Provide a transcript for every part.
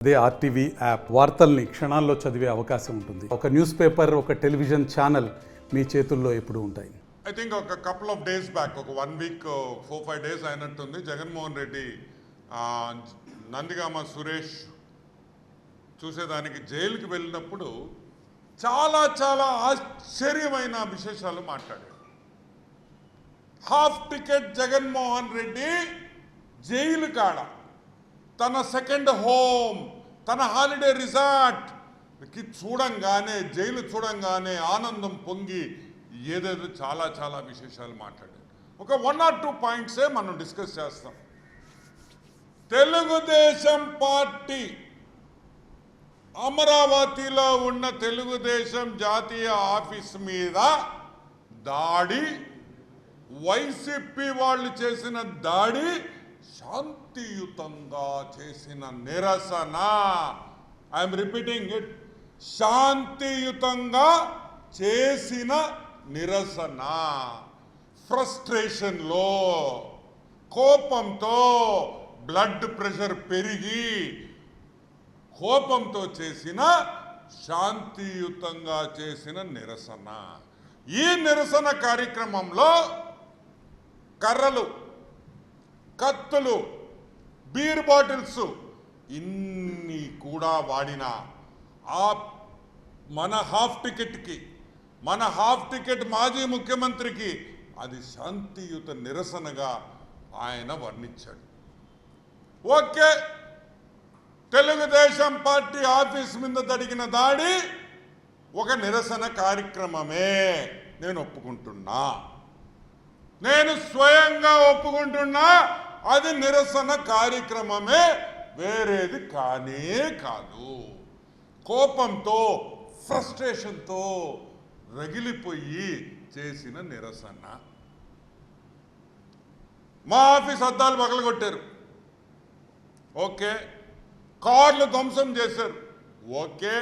అదే RTV app వార్తల్ని క్షణాల్లో చదివే అవకాశం ఉంటుంది. ఒక న్యూస్ పేపర్, ఒక టెలివిజన్ ఛానల్ మీ చేతుల్లో ఎప్పుడూ ఉంటాయి. ఐ థింక్ ఒక కపుల్ ఆఫ్ డేస్ బ్యాక్, ఒక 1 వీక్ 4-5 డేస్ అయినట్టుంది, జగన్మోహన్ రెడ్డి నందిగామ సురేష్ చూసేదానికి జైలుకి వెళ్ళినప్పుడు చాలా చాలా ఆశ్చర్యమైన విశేషాలు మాట్లాడాడు. Half ticket Jaganmohan Reddy jail కాడ తన సెకండ్ హోమ్, తన హాలిడే రిసార్ట్కి చూడంగానే, జైలు చూడంగానే ఆనందం పొంగి ఏదేదో చాలా చాలా విశేషాలు మాట్లాడారు. ఒక 1 or 2 పాయింట్సే మనం డిస్కస్ చేస్తాం. తెలుగుదేశం పార్టీ, అమరావతిలో ఉన్న తెలుగుదేశం జాతీయ ఆఫీస్ మీద దాడి, వైసీపీ వాళ్ళు చేసిన దాడి శాంతియుతంగా చేసిన నిరసన. ఐఎమ్ రిపీటింగ్ ఇట్, శాంతియుతంగా చేసిన నిరసన. ఫ్రస్ట్రేషన్లో, కోపంతో, బ్లడ్ ప్రెషర్ పెరిగి కోపంతో చేసిన, శాంతియుతంగా చేసిన నిరసన. ఈ నిరసన కార్యక్రమంలో కర్రలు, కత్తులు, బీర్ బాటిల్స్ ఇన్ని కూడా వాడిన ఆ మన హాఫ్ టికెట్కి, మన హాఫ్ టికెట్ మాజీ ముఖ్యమంత్రికి అది శాంతియుత నిరసనగా ఆయన వర్ణించాడు. ఓకే, తెలుగుదేశం పార్టీ ఆఫీస్ మీద జరిగిన దాడి ఒక నిరసన కార్యక్రమమే, నేను ఒప్పుకుంటున్నా, నేను స్వయంగా ఒప్పుకుంటున్నా. అది నిరసన కార్యక్రమమే, వేరేది కానే కాదు. కోపంతో, ఫ్రస్ట్రేషన్తో రగిలిపోయి చేసిన నిరసన. మా ఆఫీస్ అద్దాలు పగలగొట్టారు, ఓకే. కార్లు ధ్వంసం చేశారు, ఓకే.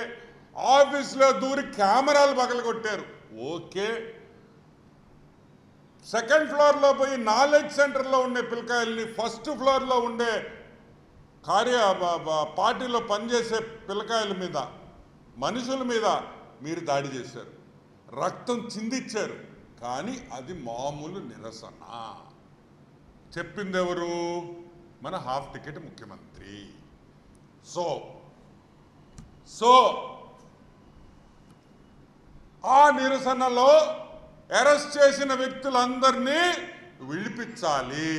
ఆఫీస్లో దూరి కెమెరాలు పగలగొట్టారు, ఓకే. సెకండ్ ఫ్లోర్లో పోయి నాలెడ్జ్ సెంటర్లో ఉండే పిల్లకాయల్ని ఫస్ట్ ఫ్లోర్లో ఉండే పార్టీలో పనిచేసే పిల్లకాయల మీద, మనుషుల మీద మీరు దాడి చేశారు, రక్తం చిందించారు. కానీ అది మామూలు నిరసన. చెప్పింది ఎవరు? మన హాఫ్ టికెట్ ముఖ్యమంత్రి. సో ఆ నిరసనలో అరెస్ట్ చేసిన వ్యక్తులందరినీ విడిపించాలి,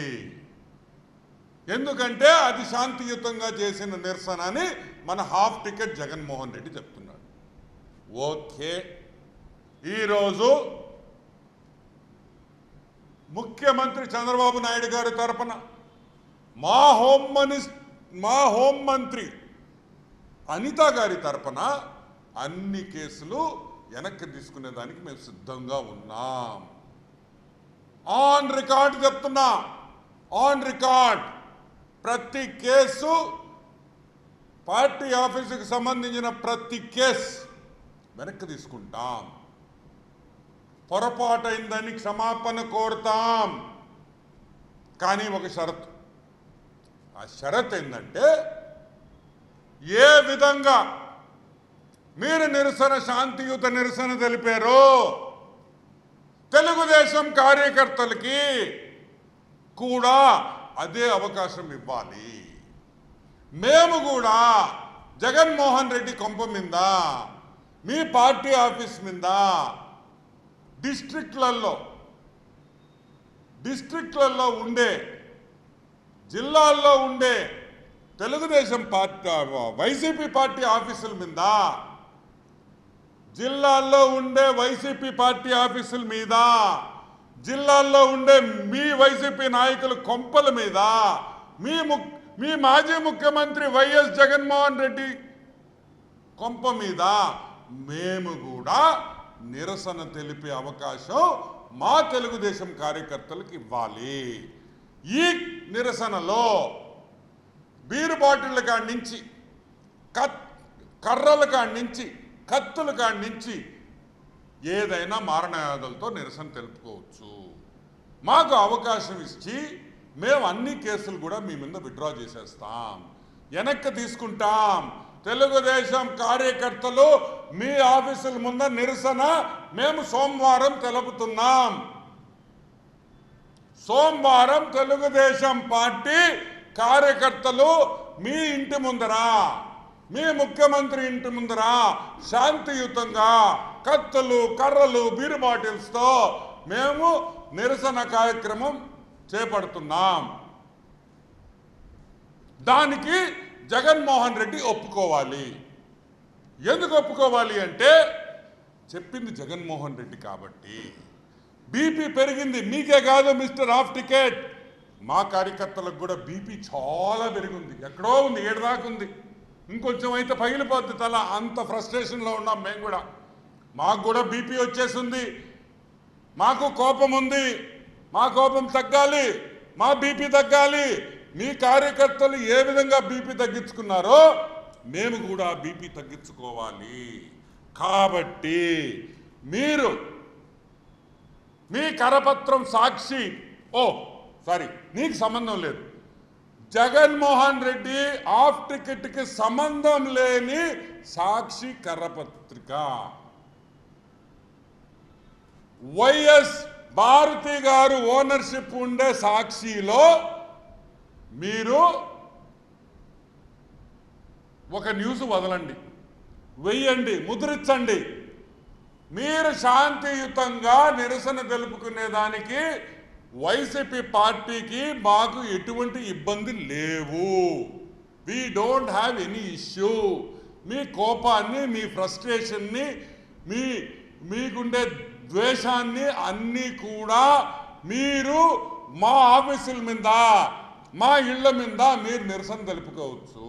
ఎందుకంటే అది శాంతియుతంగా చేసిన నిరసన అని మన హాఫ్ టికెట్ జగన్మోహన్ రెడ్డి చెప్తున్నాడు. ఓకే, ఈరోజు ముఖ్యమంత్రి చంద్రబాబు నాయుడు గారి తరపున మా హోం మంత్రి అనిత గారి తరపున అన్ని కేసులు వెనక్కి తీసుకునేదానికి మేము సిద్ధంగా ఉన్నాం. ఆన్ రికార్డ్ చెప్తున్నా, ఆన్ రికార్డ్, ప్రతి కేసు, పార్టీ ఆఫీసుకి సంబంధించిన ప్రతి కేసు వెనక్కి తీసుకుంటాం. పొరపాటైందని క్షమాపణ కోరుతాం. కానీ ఒక షరతు. ఆ షరత్ ఏంటంటే, ఏ విధంగా మీరు నిరసన, శాంతియుత నిరసన తెలిపారో తెలుగుదేశం కార్యకర్తలకి కూడా అదే అవకాశం ఇవ్వాలి. మేము కూడా జగన్మోహన్ రెడ్డి కొంప మీద, మీ పార్టీ ఆఫీస్ మీద, డిస్ట్రిక్ట్లలో ఉండే, జిల్లాల్లో ఉండే తెలుగుదేశం పార్టీ, వైసీపీ పార్టీ ఆఫీసుల మీద, జిల్లాల్లో ఉండే వైసీపీ పార్టీ ఆఫీసుల మీద, జిల్లాల్లో ఉండే మీ వైసీపీ నాయకుల కొంపల మీద, మీ మాజీ ముఖ్యమంత్రి వైఎస్ జగన్మోహన్ రెడ్డి కొంప మీద మేము కూడా నిరసన తెలిపే అవకాశం మా తెలుగుదేశం కార్యకర్తలకు ఇవ్వాలి. ఈ నిరసనలో బీరు బాటిళ్ళ కాడి నుంచి, కర్రల కాడి నుంచి, కత్తుల కాడి నుంచి ఏదైనా మారణాయుధాలతో నిరసన తెలుపుకోవచ్చు. మాకు అవకాశం ఇచ్చి మేము అన్ని కేసులు కూడా మీ మీద విత్డ్రా చేసేస్తాం. వెనక్కి తీసుకుంటాం. తెలుగుదేశం కార్యకర్తలు మీ ఆఫీసుల ముందు నిరసన మేము సోమవారం తెలుపుతున్నాం. సోమవారం తెలుగుదేశం పార్టీ కార్యకర్తలు మీ ఇంటి ముందర, మీ ముఖ్యమంత్రి ఇంటి ముందర శాంతియుతంగా కత్తులు, కర్రలు, బీరు బాటిల్స్తో మేము నిరసన కార్యక్రమం చేపడుతున్నాం. దానికి జగన్మోహన్ రెడ్డి ఒప్పుకోవాలి. ఎందుకు ఒప్పుకోవాలి అంటే చెప్పింది జగన్మోహన్ రెడ్డి కాబట్టి. బీపీ పెరిగింది, మీకే కాదు మిస్టర్ ఆఫ్ టికెట్, మా కార్యకర్తలకు కూడా బీపీ చాలా పెరిగింది. ఎక్కడో ఉంది, 7 దాకా ఉంది. ఇంకొంచెం అయితే పగిలిపోద్ది తల, అంత ఫ్రస్ట్రేషన్లో ఉన్నాం మేము కూడా. మాకు కూడా బీపీ వచ్చేసింది, మాకు కోపం ఉంది. మా కోపం తగ్గాలి, మా బీపీ తగ్గాలి. మీ కార్యకర్తలు ఏ విధంగా బీపీ తగ్గించుకున్నారో మేము కూడా బీపీ తగ్గించుకోవాలి. కాబట్టి మీరు మీ కరపత్రం సాక్షి, నీకు సంబంధం లేదు, జగన్మోహన్ రెడ్డి ఆఫ్ టికెట్కి సంబంధం లేని సాక్షి కరపత్రిక, వైఎస్ భారతి గారు ఓనర్షిప్ ఉండే సాక్షిలో మీరు ఒక న్యూస్ వదలండి, వెయ్యండి, ముద్రించండి. మీరు శాంతియుతంగా నిరసన తెలుపుకునేదానికి వైసీపీ పార్టీకి మాకు ఎటువంటి ఇబ్బంది లేవు. We don't have any issue. మీ కోపాన్ని, మీ ఫ్రస్ట్రేషన్ని, మీకుండే ద్వేషాన్ని అన్నీ కూడా మీరు మా ఆఫీసుల మీద, మా ఇళ్ల మీద మీరు నిరసన తెలుపుకోవచ్చు.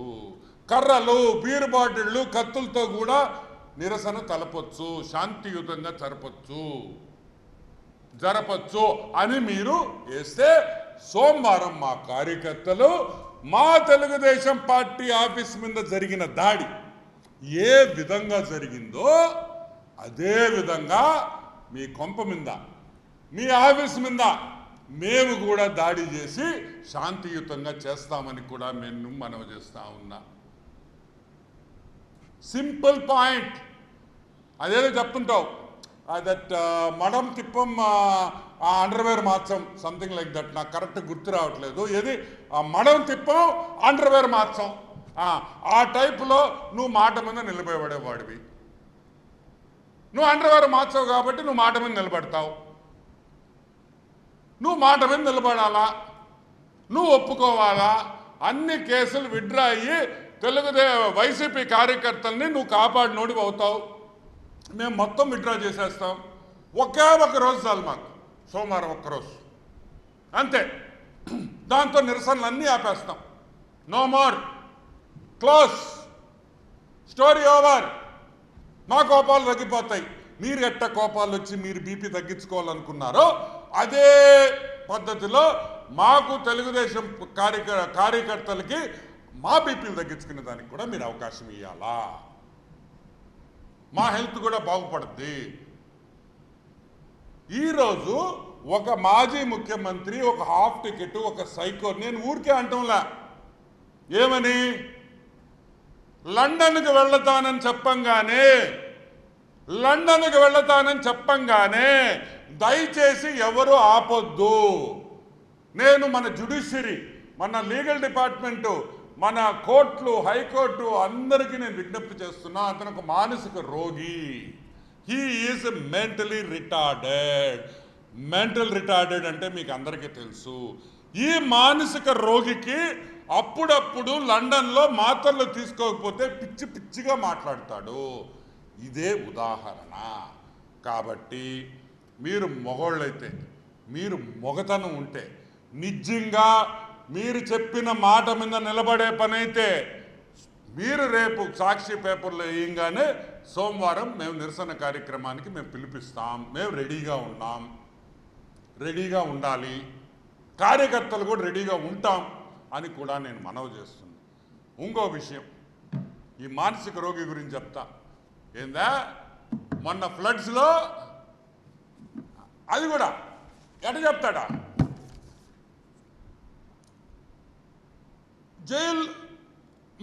కర్రలు, బీరు బాటిళ్ళు, కత్తులతో కూడా నిరసన తెలపొచ్చు, శాంతియుతంగా జరపచ్చు అని మీరు వేస్తే సోమవారం మా కార్యకర్తలు మా తెలుగుదేశం పార్టీ ఆఫీస్ మీద జరిగిన దాడి ఏ విధంగా జరిగిందో అదే విధంగా మీ కొంప మీద, మీ ఆఫీస్ మీద మేము కూడా దాడి చేసి శాంతియుతంగా చేస్తామని కూడా మేము మనవి చేస్తా ఉన్నా. Simple point. అదేదో చెప్తుంటావు, దట్ మడం తిప్పం అండర్వేర్ మార్చం, సంథింగ్ లైక్ దట్, నాకు కరెక్ట్ గుర్తు రావట్లేదు. ఏది మడం తిప్పం అండర్వేర్ మార్చం, ఆ టైపులో నువ్వు మాట మీద నిలబడేవాడివి. నువ్వు అండర్వేర్ మార్చవు కాబట్టి నువ్వు మాట మీద నిలబడతావు. నువ్వు మాట మీద నిలబడాలా, నువ్వు ఒప్పుకోవాలా. అన్ని కేసులు విత్డ్రా అయ్యి వైసీపీ కార్యకర్తల్ని నువ్వు కాపాడినోడివి అవుతావు. మేము మొత్తం విత్డ్రా చేసేస్తాం. ఒకే ఒక రోజు చాలు మాకు, సోమవారం ఒక్కరోజు అంతే. దాంతో నిరసనలన్నీ ఆపేస్తాం. No more, close, story over. మా కోపాలు తగ్గిపోతాయి. మీరు ఎట్ట కోపాలు వచ్చి మీరు బీపీ తగ్గించుకోవాలనుకున్నారో అదే పద్ధతిలో మాకు తెలుగుదేశం కార్యకర్తలకి మా బీపీలు తగ్గించుకునే దానికి కూడా మీరు అవకాశం ఇవ్వాలా. మా హెల్త్ కూడా బాగుపడుద్ది. ఈరోజు ఒక మాజీ ముఖ్యమంత్రి, ఒక హాఫ్ టికెట్, ఒక సైకో, నేను ఊరికే అంటంలా, ఏమని లండన్కి వెళ్తానని చెప్పంగానే దయచేసి ఎవరు ఆపొద్దు. నేను మన జ్యుడిషియరీ, మన లీగల్ డిపార్ట్మెంటు, మన కోర్టులు, హైకోర్టు అందరికీ నేను విజ్ఞప్తి చేస్తున్నా, అతను ఒక మానసిక రోగి. He is mentally retarded. Mental retarded అంటే మీకు అందరికీ తెలుసు. ఈ మానసిక రోగికి అప్పుడప్పుడు లండన్లో మాత్రలు తీసుకోకపోతే పిచ్చి పిచ్చిగా మాట్లాడతాడు. ఇదే ఉదాహరణ. కాబట్టి మీరు మగోళ్ళైతే, మీరు మొగతనం ఉంటే, నిజంగా మీరు చెప్పిన మాట మీద నిలబడే పని అయితే మీరు రేపు సాక్షి పేపర్లో వేయంగానే సోమవారం మేము నిరసన కార్యక్రమానికి మేము పిలిపిస్తాం. మేము రెడీగా ఉన్నాం, రెడీగా ఉండాలి, కార్యకర్తలు కూడా రెడీగా ఉంటాం అని కూడా నేను మనవి చేస్తున్నాను. ఇంకో విషయం, ఈ మానసిక రోగి గురించి చెప్తా. ఏందా మొన్న ఫ్లడ్స్లో అది కూడా ఎట చెప్తాడా,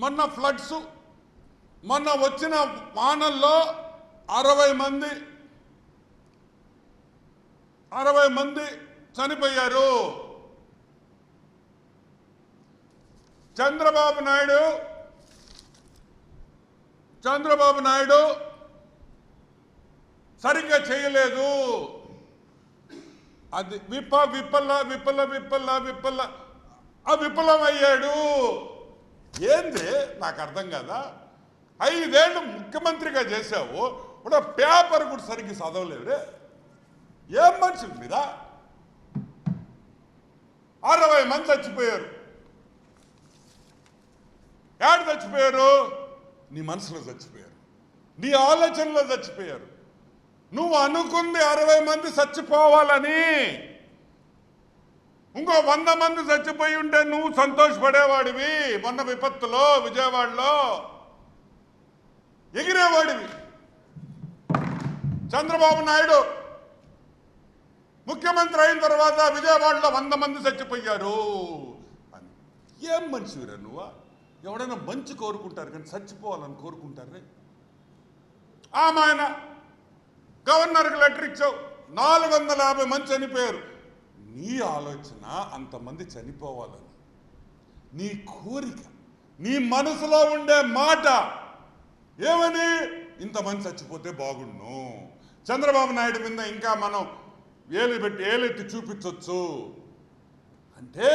మొన్న ఫ్లడ్స్, మొన్న వచ్చిన వానల్లో 60 మంది చనిపోయారు. చంద్రబాబు నాయుడు సరిగ్గా చేయలేదు. అది విఫలమయ్యాడు. ఏంది నాకు అర్థం కదా. 5 ఏళ్ళు ముఖ్యమంత్రిగా చేశావు, ఇప్పుడు పేపర్ కూడా సరిగ్గా చదవలేవురే. ఏం మనుషులు మీద 60 మంది చచ్చిపోయారు. ఏడు చచ్చిపోయారు? నీ మనసులో చచ్చిపోయారు, నీ ఆలోచనలో చచ్చిపోయారు. నువ్వు అనుకుంది 60 మంది చచ్చిపోవాలని, ఇంకో 100 మంది చచ్చిపోయి ఉంటే నువ్వు సంతోషపడేవాడివి. మొన్న విపత్తులో విజయవాడలో ఎగిరేవాడివి. చంద్రబాబు నాయుడు ముఖ్యమంత్రి అయిన తర్వాత విజయవాడలో 100 మంది చచ్చిపోయారు అని. ఏం మనిషిరా నువ్వా? ఎవడైనా మంచి కోరుకుంటారు కానీ చచ్చిపోవాలని కోరుకుంటారే. ఆయన గవర్నర్కి లెటర్ ఇచ్చావు, 450 మంది చనిపోయారు. నీ ఆలోచన అంతమంది చనిపోవాలని, నీ కోరిక, నీ మనసులో ఉండే మాట ఏమని? ఇంతమంది చచ్చిపోతే బాగుండు. చంద్రబాబు నాయుడు మీద ఇంకా మనం ఏలెత్తి చూపించవచ్చు అంటే,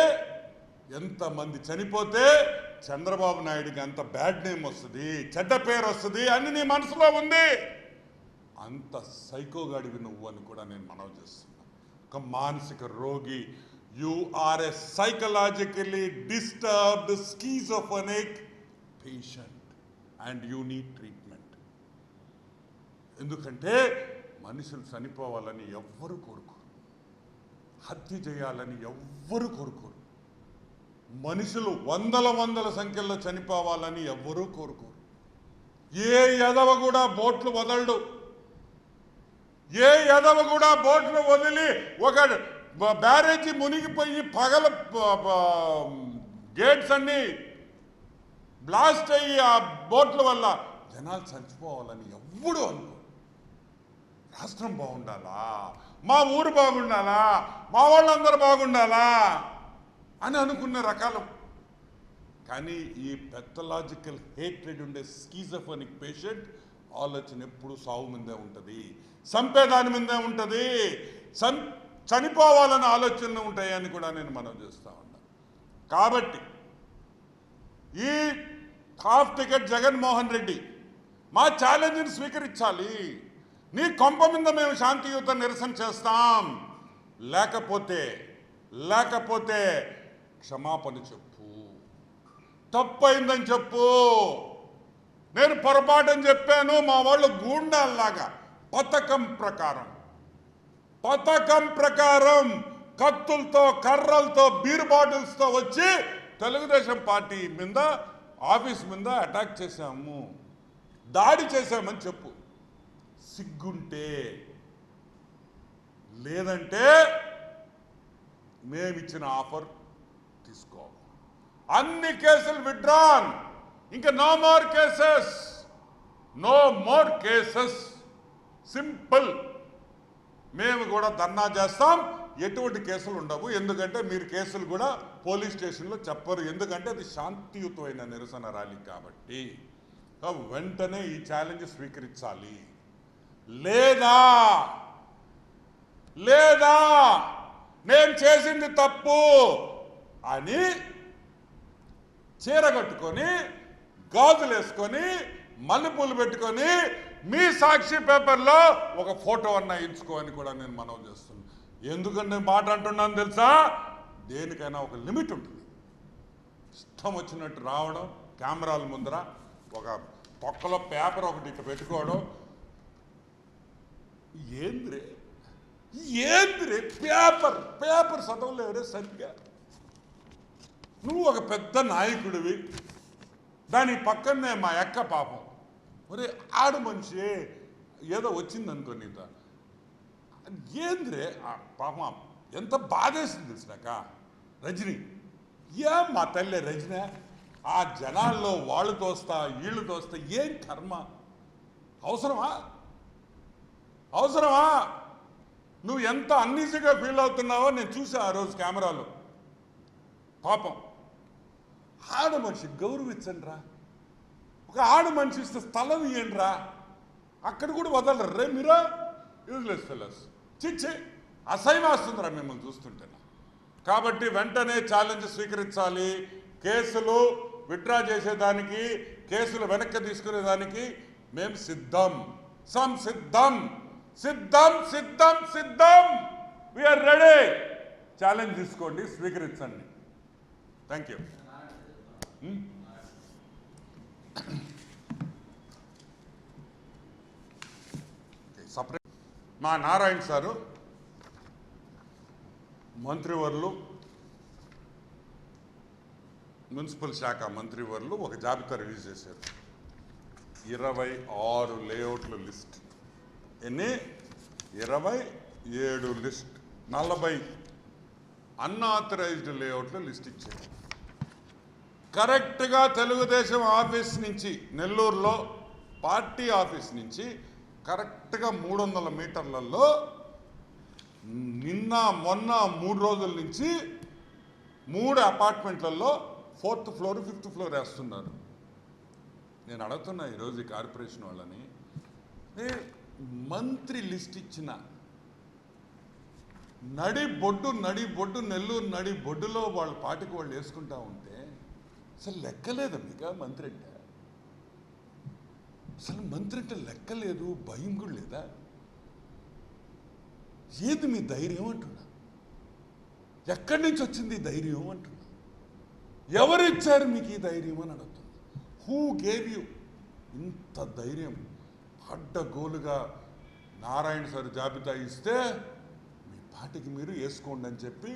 ఎంతమంది చనిపోతే చంద్రబాబు నాయుడికి అంత బ్యాడ్ నేమ్ వస్తుంది, చెడ్డ పేరు వస్తుంది అని నీ మనసులో ఉంది. అంత సైకోగాడివి నువ్వు అని కూడా నేను మనవి చేస్తున్నా. ఒక మానసిక రోగి. You are a psychologically disturbed schizophrenic patient and you need treatment. ఎందుకంటే మనుషులు చనిపోవాలని ఎవ్వరు కోరుకోరు, హత్య చేయాలని ఎవ్వరు కోరుకోరు. మనుషులు వందల సంఖ్యలో చనిపోవాలని ఎవ్వరూ కోరుకోరు. ఏ ఎదవ కూడా బోట్లు వదలడు. ఏ ఎదవ కూడా బోట్లు వదిలి ఒక బ్యారేజీ మునిగిపోయి పగల గేట్స్ అన్ని బ్లాస్ట్ అయ్యి ఆ బోట్ల వల్ల జనాలు చనిపోవాలని ఎవ్వడు అనుకో. రాష్ట్రం బాగుండాలా, మా ఊరు బాగుండాలా, మా వాళ్ళందరూ బాగుండాలా అని అనుకున్న రకాలు. కానీ ఈ పెథలాజికల్ హేట్రెడ్ ఉండే స్కీజోఫ్రెనిక్ పేషెంట్ ఆలోచన ఎప్పుడు సావు మీదే ఉంటుంది, సంపేదాని మీదే ఉంటుంది, చనిపోవాలని ఆలోచనలు ఉంటాయని కూడా నేను మనవి చేస్తా ఉన్నా. కాబట్టి ఈ హాఫ్ టికెట్ జగన్మోహన్ రెడ్డి మా ఛాలెంజ్ని స్వీకరించాలి. నీ కొంప మీద మేము శాంతియుత నిరసన చేస్తాం, లేకపోతే క్షమాపణ చెప్పు, తప్పైందని చెప్పు. నేను పొరపాటని చెప్పాను, మా వాళ్ళు గూండాల్లాగా పథకం ప్రకారం కత్తులతో, కర్రలతో, బీర్ బాటిల్స్తో వచ్చి తెలుగుదేశం పార్టీ మీద, ఆఫీస్ మీద అటాక్ చేశాము, దాడి చేశామని చెప్పు. సిగ్గుంటే. లేదంటే మేమిచ్చిన ఆఫర్ తీసుకో. అన్ని కేసులు విత్డ్రాన్. ఇంకా నో మోర్ కేసెస్. సింపుల్. మేము కూడా ధర్నా చేస్తాం, ఎటువంటి కేసులు ఉండవు. ఎందుకంటే మీరు కేసులు కూడా పోలీస్ స్టేషన్లో చెప్పరు, ఎందుకంటే అది శాంతియుతమైన నిరసన ర్యాలీ కాబట్టి. వెంటనే ఈ ఛాలెంజ్ స్వీకరించాలి. లేదా నేను చేసింది తప్పు అని చీర కట్టుకొని, గాజులు వేసుకొని, మల్లెపూలు పెట్టుకొని మీ సాక్షి పేపర్లో ఒక ఫోటో అన్న ఇచ్చుకోని కూడా నేను మనవి చేస్తున్నాను. ఎందుకంటే మాట అంటున్నాను తెలుసా, దేనికైనా ఒక లిమిట్ ఉంటుంది. ఇష్టం వచ్చినట్టు రావడం, కెమెరాల ముందర ఒక పక్కలో పేపర్ ఒకటి ఇట్లా పెట్టుకోవడం, ఏంద్రే పేపర్ చదవలేవురే సరిగ్గా. నువ్వు ఒక పెద్ద నాయకుడివి, దాని పక్కనే మా అక్క పాపం, ఒరే ఆడు మనిషి ఏదో వచ్చిందనుకో నీతో, ఏంద్రే పాపం ఎంత బాధేసింది తెలిసినాక. రజనీ, ఏం మా తల్లి రజనీ, ఆ జనాల్లో వాళ్ళు తోస్తా వీళ్ళు తోస్తా ఏం కర్మ? అవసరమా? అవసరమా? నువ్వు ఎంత అన్ఈజీగా ఫీల్ అవుతున్నావో నేను చూసా ఆ రోజు కెమెరాలో. పాపం ఆడ మనిషి గౌరవించండి రా. ఒక ఆడ మనిషి ఇస్తే స్థలం ఇవ్వండి రా. అక్కడ కూడా వదలరు రే మీరా. Useless fellows. చిచ్చి అసహ్యం వస్తుందిరా మిమ్మల్ని చూస్తుంటే. కాబట్టి వెంటనే ఛాలెంజ్ స్వీకరించాలి. కేసులు విత్డ్రా చేసేదానికి, కేసులు వెనక్కి తీసుకునేదానికి మేము సిద్ధం. సంసిద్ధం. సిద్ధం సిద్ధం సిద్ధం. We are ready. ఛాలెంజ్ తీసుకోండి, స్వీకరించండి. Thank you. సపరేట్ మా నారాయణ సారు మంత్రివర్లు, మున్సిపల్ శాఖ మంత్రివర్లు ఒక జాబితా రిలీజ్ చేశారు. 26 లేఅవుట్ల లిస్ట్. ఎన్ని? 27 లిస్ట్. 40 అన్ఆథరైజ్డ్ లేఅవుట్ల లిస్ట్ ఇచ్చారు. కరెక్ట్గా తెలుగుదేశం ఆఫీస్ నుంచి, నెల్లూరులో పార్టీ ఆఫీస్ నుంచి కరెక్ట్గా 300 మీటర్లలో నిన్న మొన్న 3 రోజుల నుంచి 3 అపార్ట్మెంట్లలో 4th ఫ్లోర్ 5th ఫ్లోర్ వేస్తున్నారు. నేను అడుగుతున్నా ఈరోజు ఈ కార్పొరేషన్ వాళ్ళని, మంత్రి లిస్ట్ ఇచ్చిన నడి బొడ్డు నెల్లూరు నడి బొడ్డులో వాళ్ళ పాటికి వాళ్ళు వేసుకుంటా ఉంటే అసలు లెక్కలేదు మీకు మంత్రి అంటే. అసలు మంత్రి అంటే లెక్కలేదు, భయం కూడా లేదా? ఏది మీ ధైర్యం అంటున్నా? ఎక్కడి నుంచి వచ్చింది ఈ ధైర్యం అంటున్నా? ఎవరు ఇచ్చారు మీకు ఈ ధైర్యం అని అడుగుతున్నా. హూ గేవ్ యూ ఇంత ధైర్యం? అడ్డగోలుగా నారాయణ సార్ జాబితా ఇస్తే మీ పాటికి మీరు వేసుకోండి అని చెప్పి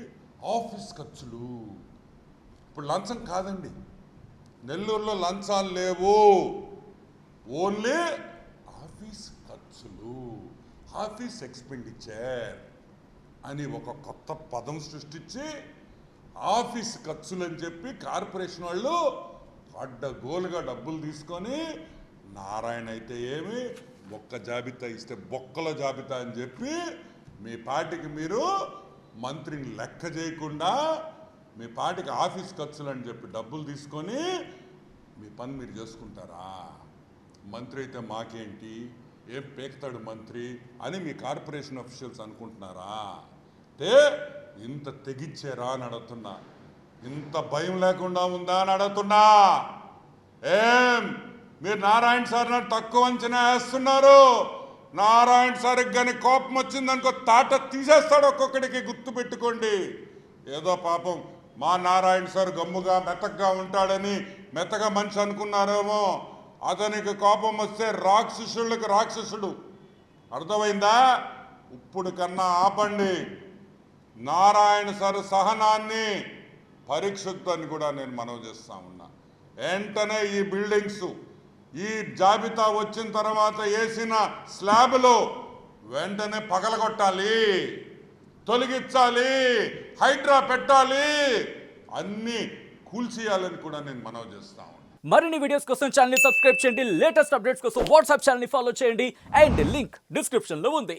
ఆఫీస్ ఖర్చులు. ఇప్పుడు లంచం కాదండి, నెల్లూరులో లంచాలు లేవు, ఓన్లీ ఆఫీస్ ఖర్చులు, ఆఫీస్ ఎక్స్పెండిచర్ అని ఒక కొత్త పదం సృష్టించి ఆఫీస్ ఖర్చులు అని చెప్పి కార్పొరేషన్ వాళ్ళు అడ్డగోలుగా డబ్బులు తీసుకొని, నారాయణ అయితే ఏమి ఒక్క జాబితా ఇస్తే బొక్కల జాబితా అని చెప్పి మీ పార్టీకి మీరు మంత్రిని లెక్క చేయకుండా మీ పార్టీకి ఆఫీస్ ఖర్చులు అని చెప్పి డబ్బులు తీసుకొని మీ పని మీరు చేసుకుంటారా? మంత్రి అయితే మాకేంటి, ఏం పేక్తాడు మంత్రి అని మీ కార్పొరేషన్ అఫీషియల్స్ అనుకుంటున్నారా? అంటే ఇంత తెగిచ్చారా అని అడుగుతున్నా. ఇంత భయం లేకుండా ఉందా అని అడుగుతున్నా. ఏం మీరు నారాయణ సార్ తక్కువ అంచనా వేస్తున్నారు? నారాయణ సార్కి కానీ కోపం వచ్చిందనుకో తాట తీసేస్తాడు ఒక్కొక్కడికి, గుర్తు పెట్టుకోండి. ఏదో పాపం మా నారాయణ సార్ గమ్ముగా మెత్తగా ఉంటాడని మెత్తగా మనిషి అనుకున్నారేమో. అతనికి కోపం వస్తే రాక్షసులకు రాక్షసుడు. అర్థమైందా? ఇప్పుడు కన్నా ఆపండి. నారాయణ సార్ సహనాన్ని పరీక్షిద్దని కూడా నేను మనవి చేస్తా ఉన్నా. వెంటనే ఈ బిల్డింగ్స్, ఈ జాబితా వచ్చిన తర్వాత వేసిన స్లాబ్లు వెంటనే పగలగొట్టాలి, తొలగించాలి, హైడ్రా పెట్టాలి, అన్నీ కూల్చేయాలని కూడా నేను మనవి చేస్తా ఉన్నా. మరిన్ని వీడియోస్ కోసం ఛానల్ ని సబ్స్క్రైబ్ చేయండి. లేటెస్ట్ అప్డేట్స్ కోసం వాట్సాప్ ఛానల్ ని ఫాలో చేయండి. అండ్ లింక్ డిస్క్రిప్షన్ లో ఉంది.